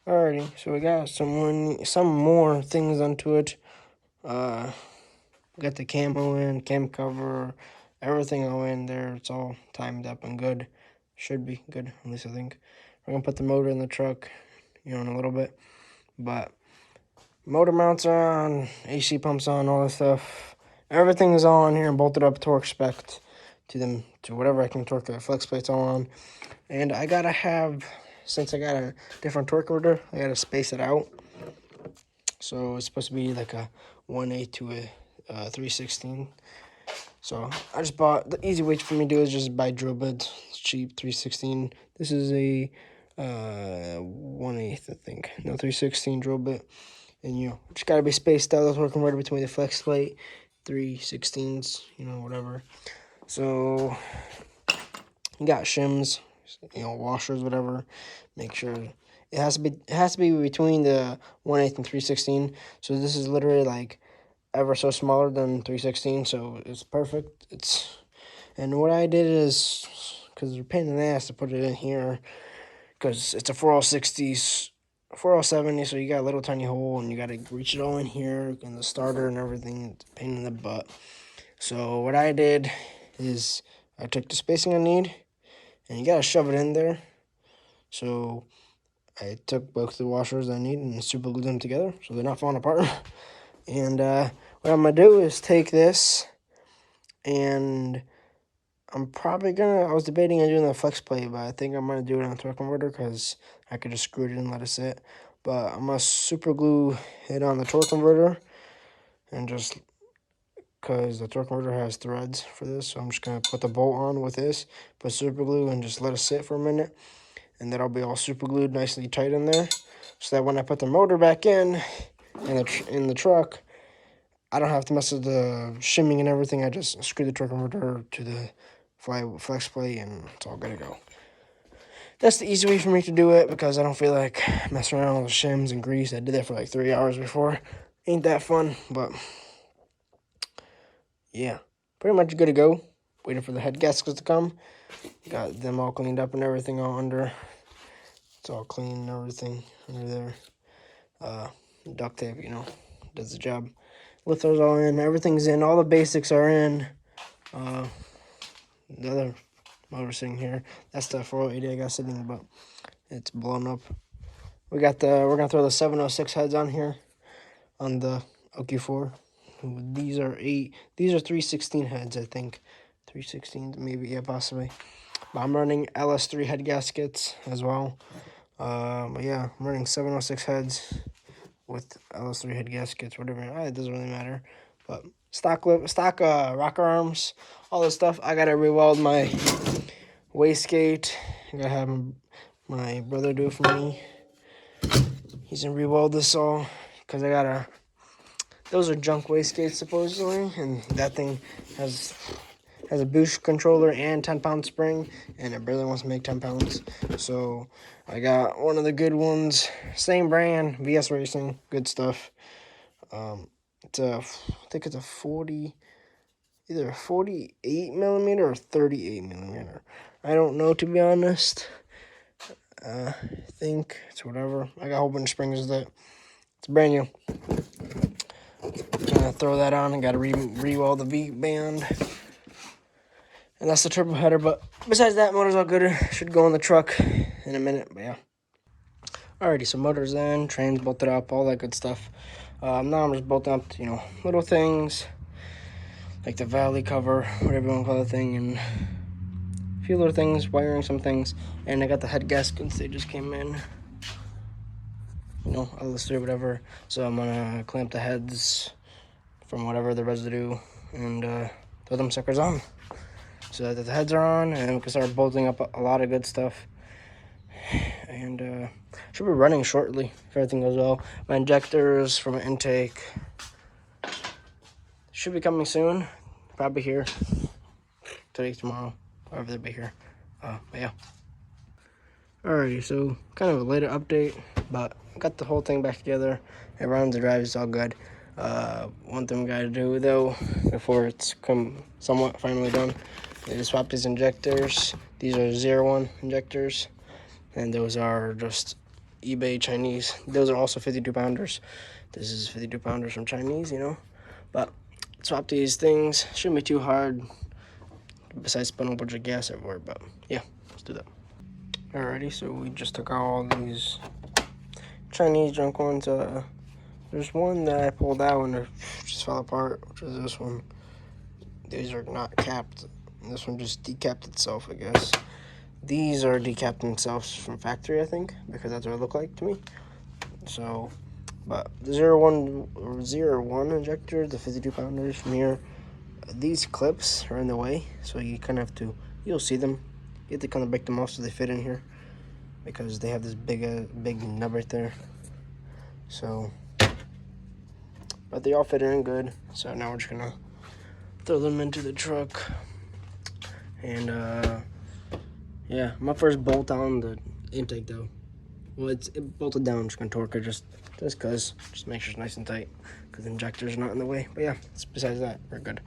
Alrighty, so we got some more things onto it. Got the camo in, cam cover, everything all in there. It's all timed up and good. Should be good, at least I think. We're gonna put the motor in the truck, in a little bit. But motor mounts are on, AC pumps on, all this stuff. Everything is all on here and bolted up, torque spec to whatever I can torque the flex plates all on. And I gotta have, since I got a different torque converter, I gotta space it out. So it's supposed to be like a 1/8 to a 3/16. So I just bought, the easy way for me to do is just buy drill bits. It's cheap, 3/16. This is a 1/8, I think. No, 3/16 drill bit. And just gotta be spaced out. That's what converter between the flex plate, 3/16s, whatever. So you got shims, washers, whatever. Make sure it has to be between the 1/8 and 3/16. So this is literally like ever so smaller than 3/16, so it's perfect. And what I did is, because they're a pain in the ass to put it in here, because it's a 4060s, 4070, so you got a little tiny hole and you got to reach it all in here and the starter and everything. It's a pain in the butt. So what I did is I took the spacing I need, and you got to shove it in there. So I took both the washers I need and super glued them together so they're not falling apart. And what I'm going to do is take this, and I'm probably I was debating on doing the flex plate, but I think I'm going to do it on a torque converter because I could just screw it in and let it sit. But I'm going to super glue it on the torque converter, and just because the torque converter has threads for this, so I'm just going to put the bolt on with this, put super glue, and just let it sit for a minute. And that'll be all super glued nicely tight in there, so that when I put the motor back in the truck, I don't have to mess with the shimming and everything. I just screw the torque converter to the flex plate, and it's all good to go. That's the easy way for me to do it because I don't feel like messing around with the shims and grease. I did that for like 3 hours before. Ain't that fun, but yeah, pretty much good to go. Waiting for the head gaskets to come. Got them all cleaned up and everything all under. It's all clean and everything under there. Duct tape, does the job. Lifters all in, everything's in, all the basics are in. The other motor sitting here, that's the 480 I got sitting, but it's blown up. We're gonna throw the 706 heads on here on the OQ4. These are 3/16 heads, I think. 3/16, maybe, yeah, possibly. But I'm running LS3 head gaskets as well. But yeah, I'm running 706 heads with LS3 head gaskets, whatever. It doesn't really matter. But stock rocker arms, all this stuff. I gotta re-weld my wastegate. I gotta have my brother do it for me. He's gonna re-weld this all because those are junk wastegates supposedly, and that thing has a boost controller and 10-pound spring, and it barely wants to make 10 pounds. So I got one of the good ones, same brand, VS Racing, good stuff. I think it's either a 48 millimeter or 38 millimeter. I don't know, to be honest. I think it's whatever. I got a whole bunch of springs with it. It's brand new. Gonna throw that on and gotta re-weld the V band. And that's the turbo header, but besides that, motor's all good. Should go in the truck in a minute, but yeah. Alrighty, so motor's in, train's bolted up, all that good stuff. Now I'm just bolting up, little things, like the valley cover, whatever you want to call the thing, and a few little things, wiring some things. And I got the head gaskets, they just came in. I'll list it, whatever. So I'm gonna clamp the heads from whatever the residue and throw them suckers on. So that the heads are on, and we can start bolting up a lot of good stuff. And should be running shortly if everything goes well. My injectors from an intake should be coming soon. Probably here today, tomorrow, wherever they'll be here. But yeah. Alrighty, so kind of a later update, but got the whole thing back together. It runs, it drives, it's all good. One thing we gotta do though, before it's somewhat finally done, is to swap these injectors. These are 01 injectors, and those are just eBay Chinese. Those are also 52 pounders. This is 52 pounders from Chinese, you know. But swap these things. Shouldn't be too hard. Besides spending a bunch of gas everywhere, but yeah, let's do that. Alrighty, so we just took out all these Chinese junk ones. There's one that I pulled out and it just fell apart, which is this one. These are not capped. This one just decapped itself, I guess. These are decapped themselves from factory, I think, because that's what it looked like to me. So, but the 01 injector, the 52 pounders from here, these clips are in the way, so you kind of have to, you'll see them. You have to kind of break them off so they fit in here, because they have this big nub right there. So, but they all fit in good. So now we're just gonna throw them into the truck. And yeah, my first bolt on the intake though. Well, it bolted down. I'm just gonna torque it just cause, just make sure it's nice and tight, cause the injector's not in the way. But yeah, besides that, we're good.